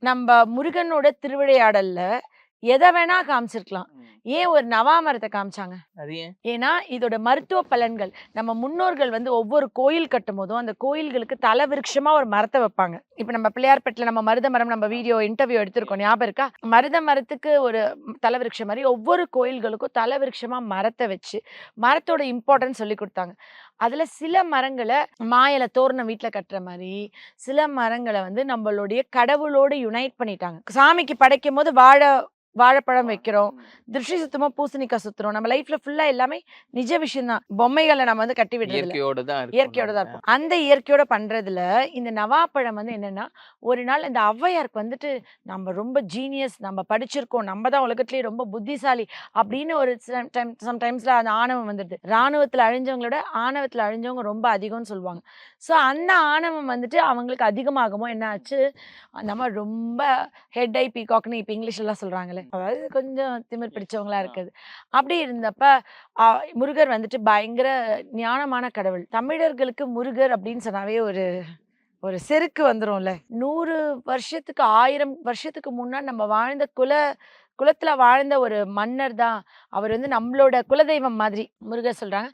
நம்ம முருகனோட திருவிளையாடல்ல எத வேணா காமிச்சிருக்கலாம். ஏன் ஒரு நவா மரத்த காமிச்சாங்க? அது ஏன்? ஏன்னா, இதோட மருத்துவ பலன்கள் நம்ம முன்னோர்கள் வந்து ஒவ்வொரு கோயில் கட்டும்போதும், அந்த கோயில்களுக்கு தலவிருட்சமா ஒரு மரத்த வைப்பாங்க. இப்ப நம்ம பிள்ளையார்பட்டில நம்ம மருத மரம் நம்ம இன்டர்வியூ எடுத்திருக்கோம். ஞாபகம் இருக்கா? மருத மரத்துக்கு ஒரு தலவிருட்சம் மாரி ஒவ்வொரு கோயில்களுக்கும் தலவிருட்சமா மரத்த வச்சு, மரத்தோட இம்பார்ட்டன்ஸ் சொல்லிக் குடுத்தாங்க. அதுல சில மரங்கள மா இல தோரணம் வீட்ல கட்டுற மாரி, சில மரங்கள வந்து நம்மளுடைய கடவுளோடு யுனைட் பண்ணிட்டாங்க. சாமிக்கு படைக்கும்போது வாழைப்பழம் வைக்கிறோம். திருஷ்டி சுத்தமா பூசணிக்காய் சுத்துறோம். நம்ம லைஃப்ல ஃபுல்லா எல்லாமே நிஜ விஷயம் தான். பொம்மைகள நம்ம வந்து கட்டி விடுறதில்ல. இயற்கையோட தான் இருக்கோம் இயற்கையோட தான் நம்ம. இருப்போம். அந்த இயற்கையோட பண்றதுல இந்த நவாப்பழம் வந்து என்னன்னா, ஒரு நாள் இந்த ஔவையாருக்கு வந்துட்டு, "நம்ம ரொம்ப ஜீனியஸ், நம்ம படிச்சிருக்கோம், நம்ம தான் உலகத்திலேயே ரொம்ப புத்திசாலி" அப்படின்னு ஒரு சம்டைம்ஸ்ல அந்த ஆணவம் வந்துடுது. ராணுவத்தில அழிஞ்சவங்களோட ஆணவத்தில அழிஞ்சவங்க ரொம்ப அதிகம்னு சொல்லுவாங்க. ஸோ அந்த ஆணவம் வந்துட்டு அவங்களுக்கு அதிகமாகவும் என்ன ஆச்சு, நம்ம ரொம்ப ஹெட் ஐ பீகாக்ன்னு இப்ப இங்கிலீஷ்லலாம் சொல்றாங்கல்ல. அதாவது கொஞ்சம் திமிர் பிடிச்சவங்களா இருக்குது. அப்படி இருந்தப்ப அ முருகர் வந்துட்டு பயங்கர ஞானமான கடவுள். தமிழர்களுக்கு முருகர் அப்படின்னு சொன்னாவே ஒரு ஒரு செருக்கு வந்துரும்ல. 100 வருஷத்துக்கு 1000 வருஷத்துக்கு முன்னாடி நம்ம வாழ்ந்த குலத்துல வாழ்ந்த ஒரு மன்னர் தான். அவர் வந்து நம்மளோட குலதெய்வம் மாதிரி முருகர் சொல்றாங்க.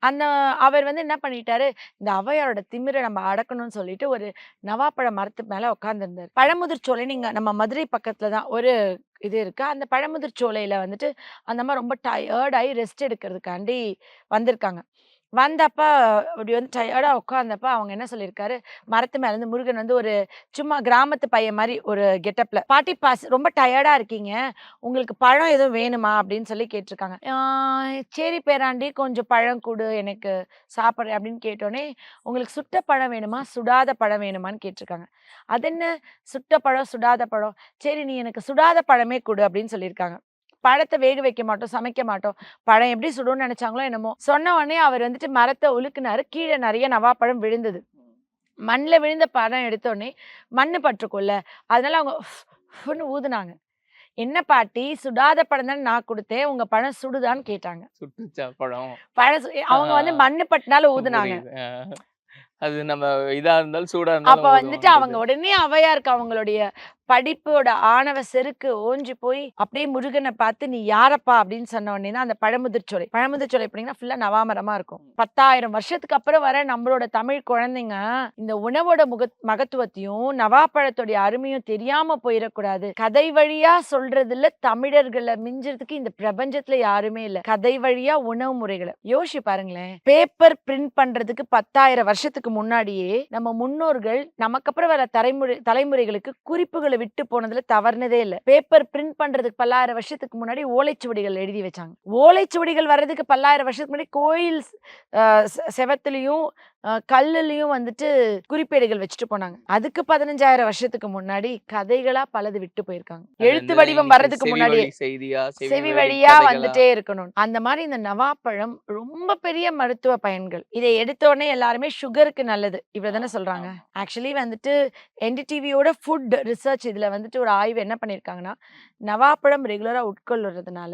அந்த அவர் வந்து என்ன பண்ணிட்டாரு, இந்த ஔவையாரோட திமிர நம்ம அடக்கணும்னு சொல்லிட்டு ஒரு நவாப்பழ மரத்து மேல உட்கார்ந்திருந்தாரு. பழமுதிர் சோலை நீங்க நம்ம மதுரை பக்கத்துல தான் ஒரு இது இருக்கு. அந்த பழமுதிர் சோலையில வந்துட்டு அந்த அம்மா ரொம்ப டயர்ட் ஆயி ரெஸ்ட் எடுக்கிறதுக்காண்டி வந்திருக்காங்க. வந்தப்ப அப்படி வந்து டயர்டா உட்கார்ந்தப்ப அவங்க என்ன சொல்லியிருக்காரு, மரத்து மேல இருந்து முருகன் வந்து ஒரு சும்மா கிராமத்து பையன் மாரி ஒரு கெட்டப்ல, "பாட்டி ரொம்ப டயர்டா இருக்கீங்க. உங்களுக்கு பழம் எதுவும் வேணுமா?" அப்படின்னு சொல்லி கேட்டிருக்காங்க. "சரி பேராண்டி கொஞ்சம் பழம் குடு எனக்கு சாப்பிடுறேன்" அப்படின்னு கேட்டோனே, "உங்களுக்கு சுட்ட பழம் வேணுமா? சுடாத பழம் வேணுமான்னு?" கேட்டிருக்காங்க. "அதென்ன சுட்ட பழம், சுடாத பழம்? சரி நீ எனக்கு சுடாத பழமே குடு" அப்படின்னு சொல்லியிருக்காங்க. பழத்த வேக வைக்க மாட்டோம், சமைக்க மாட்டோம். பழம் எப்படி சுடும்னு நெனச்சாங்களோ என்னமோ! சொன்ன உடனே அவர் வந்துட்டு மரத்த உலுக்குனாரு. கீழ நெறைய நவாப்பழம் விழுந்தது. மண்ல விழுந்த பழம் எடுத்தோனே, மண்ணு பட்டுருக்கும்ல. அதனால அவங்க உஃப்ன்னு ஊதுனாங்க. "என்ன பாட்டி சுடாத பழம் தானே நான் குடுத்தேன். உங்க பழம் சுடுதான்னு?" கேட்டாங்க. சுட்டுச்சா பழம்? பழம் ஆ அவங்க வந்து மண்ணு பட்டனால ஊதுனாங்க. புரியுது. அது நம்ம இதா இருந்தாலும், சூடா அப்ப இருந்தாலும் வந்துட்டு அவங்க ஊதுவோன்றது. உடனே ஔவையாருக்கு அவங்களுடைய படிப்போட ஆணவ செருக்கு ஓஞ்சு போய், அப்படியே முருகன பார்த்து, "நீ யாரப்பா?" அப்படின்னு சொன்ன உடனே தான் அந்த பழமுதிர்ச்சோலை. பழமுதிர்ச்சோலை எப்படின்னா, ஃபுல்லா நவாமரமா இருக்கும். 10,000 வருஷத்துக்கு அப்புறம் வர நம்மளோட தமிழ் குழந்தைங்க, இந்த உணவோட மகத்துவத்தையும், நவாப்பழத்தோடைய அருமையும் தெரியாம போயிறக்கூடாது. கதை வழியா சொல்றதுல தமிழர்கள மிஞ்சறதுக்கு இந்த பிரபஞ்சத்துல யாருமே இல்ல. கதை வழியா உணவு முறைகள யோசிச்சு பாருங்களேன். பேப்பர் பிரிண்ட் பண்றதுக்கு 10,000 வருஷத்துக்கு முன்னாடியே, நம்ம முன்னோர்கள் நமக்கு அப்புறம் வர தலைமுறைகளுக்கு குறிப்புகள விட்டு போனதுல தவறுனதே இல்ல. பேப்பர் பிரிண்ட் பண்றதுக்கு பல்லாயிரம் வருஷத்துக்கு முன்னாடி ஓலைச்சுவடிகள் எழுதி வச்சாங்க. ஓலைச்சுவடிகள் வர்றதுக்கு பல்லாயிரம் வருஷத்துக்கு முன்னாடி கோயில் அ செவத்துலயும், கல்லுலயும் வந்துட்டு குறிப்பேடுகள் வச்சுட்டு போனாங்க. அதுக்கு 15,000 வருஷத்துக்கு முன்னாடி கதைகளா பலது விட்டு போயிருக்காங்க. அது எழுத்து வந்து வடிவம் இன்னைக்கு வர்றதுக்கு செவி முன்னாடியே. வழி செய்தியா, செவி செவி வழி வழியா கதைகளா? வந்துட்டே இருக்கணும். அந்த மாரி இந்த நவாப்பழம் ரொம்ப பெரிய மருத்துவ பயன்கள். இத எடுத்தோனே எல்லாருமே சுகருக்கு நல்லது. இவ்வளவு தானே சொல்றாங்க. ஆமா. ஆக்சுவலி வந்துட்டு என்டிடிவியோட ஃபுட் ரிசர்ச் இதுல வந்துட்டு ஒரு ஆய்வு என்ன பண்ணியிருக்காங்கன்னா, நவாப்பழம் ரெகுலரா உட்கொள்றதுனால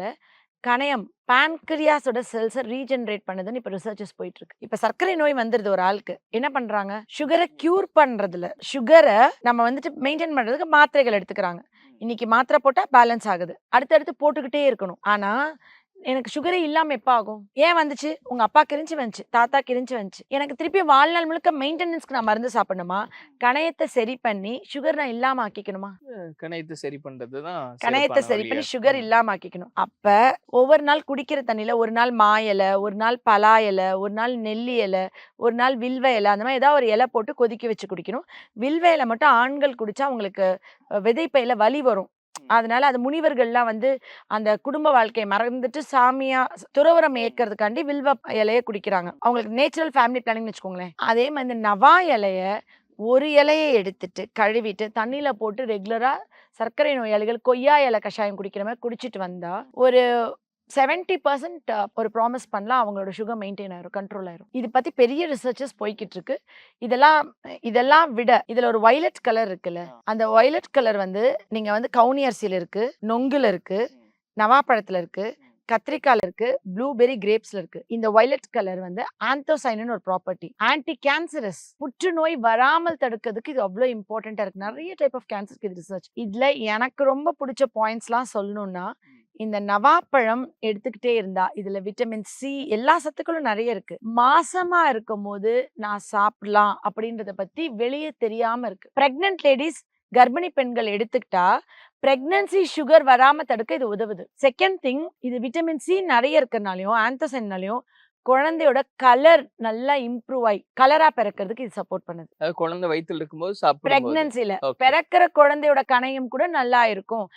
கணையம் பான்கிரியாஸோட செல்ஸ ரீஜெனரேட் பண்ணுதுன்னு இப்ப ரிசர்ச்சஸ் போயிட்டு இருக்கு. இப்ப சர்க்கரை நோய் வந்துருது ஒரு ஆளுக்கு. என்ன பண்றாங்க? சுகர கியூர் பண்றதுல, சுகர நம்ம வந்துட்டு மெயின்டெயின் பண்றதுக்கு மாத்திரைகள் எடுத்துக்கிறாங்க. இன்னைக்கு மாத்திரை போட்டா பேலன்ஸ் ஆகுது. அடுத்தடுத்து போட்டுக்கிட்டே இருக்கணும். ஆனா, எனக்கு சுகரே இல்லாம எப்ப ஆகும்? ஏன் வந்துச்சு? உங்க அப்பாக்கு இருந்துச்சு வந்துச்சு. தாத்தாக்கு இருந்துச்சு வந்துச்சு. எனக்கு திருப்பி வாழ்நாள் முழுக்க மெயின்டெனன்ஸ்க்கு நான் மருந்து சாப்பிடணுமா? கணையத்த சரி பண்ணி, சுகர் நான் இல்லாம ஆக்கிக்கணுமா? கணையத்த சரி பண்றது தான் கணையத்த சிறப்பான சரி வழியா பண்ணி இருக்கு. சுகர் இல்லாம ஆக்கிக்கணும். அப்ப ஒவ்வொரு நாள் குடிக்கிற தண்ணீல ஒரு நாள் மா இல, ஒரு நாள் பலா இல, ஒரு நாள் நெல்லி இல, ஒரு நாள் வில்வ இல அந்த மாரி ஏதாவது ஒரு இல போட்டு கொதிக்க வச்சு குடிக்கணும். வில்வ இல மட்டும் ஆண்கள் குடிச்சா அவங்களுக்கு விதைப்பையில வலி வரும். அதனால அது முனிவர்கள்லாம் வந்து அந்த குடும்ப வாழ்க்கைய மறந்துட்டு சாமியா துறவறம் ஏற்கறதுக்காண்டி வில்வ இலைய குடிக்கிறாங்க. அவங்களுக்கு நேச்சுரல் ஃபேமிலி பிளானிங்னு வச்சுக்கோங்களேன். அதே மாரி இந்த நவா இலைய ஒரு இலைய எடுத்துட்டு, கழுவிட்டு, தண்ணீல போட்டு ரெகுலரா சர்க்கரை நோயாளிகள் கொய்யா இலை கஷாயம் குடிக்கிற மாரி குடிச்சிட்டு வந்தா, ஒரு 70% ஒரு ப்ராமிஸ் பண்ணலாம் அவங்களோட சுகர் மெயின்டெயின் ஆயிரும். கண்ட்ரோல் ஆயிரும். இது பத்தி பெரிய ரிசர்ச்சஸ் போய்க்கிட்டு இருக்கு. இதெல்லாம் இதெல்லாம் விட இதுல ஒரு வயலட் கலர் இருக்குல்ல, அந்த வயலட் கலர் வந்து நீங்க வந்து கவுனி அரிசியில இருக்கு, நொங்குல இருக்கு, நவாப்பழத்துல இருக்கு, கத்திரிக்கால இருக்கு, ப்ளூபெர்ரி கிரேப்ஸ்ல இருக்கு. இந்த வயலட் கலர் வந்து ஆந்தோசைனின் ஒரு ப்ராப்பர்ட்டி. ஆன்டி கேன்சரஸ், புற்றுநோய் வராமல் தடுக்கிறதுக்கு இது அவ்ளோ இம்பார்ட்டன்ட்டா இருக்கு. நெறைய டைப் ஆஃப் கேன்சர்ஸ்க்கு இது ரிசர்ச். இதுல எனக்கு ரொம்ப புடிச்ச பாயிண்ட்ஸ்லாம் சொல்லணும்னா, இந்த நவாப்பழம் எடுத்துக்கிட்டே இருந்தா, இதுல விட்டமின் சி எல்லா சத்துக்களும் நெறைய இருக்கு. மாசமா இருக்கும்போது நான் சாப்பிடலாம் அப்படின்றத பத்தி வெளிய தெரியாம இருக்கு. பிரெக்னன்ட் லேடீஸ் கர்ப்பிணி பெண்கள் எடுத்துக்கிட்டா, பிரெக்னன்சி சுகர் வராம தடுக்க இது உதவுது. செகண்ட் திங், இது விட்டமின் சி நெறைய இருக்கறனாலயும், ஆந்தோசைன்னாலயும் குழந்தையோட கலர் நல்லா இம்ப்ரூவ் ஆயி, கலரா பிறக்கறதுக்கு இது சப்போர்ட் பண்ணுது. அதாவது குழந்தை வயித்துல இருக்கும்போது சாப்பிடும்போது. பிரெக்னன்சில ஓகே. பிறக்கிற குழந்தையோட கணையம் கூட நல்லா இருக்கும்.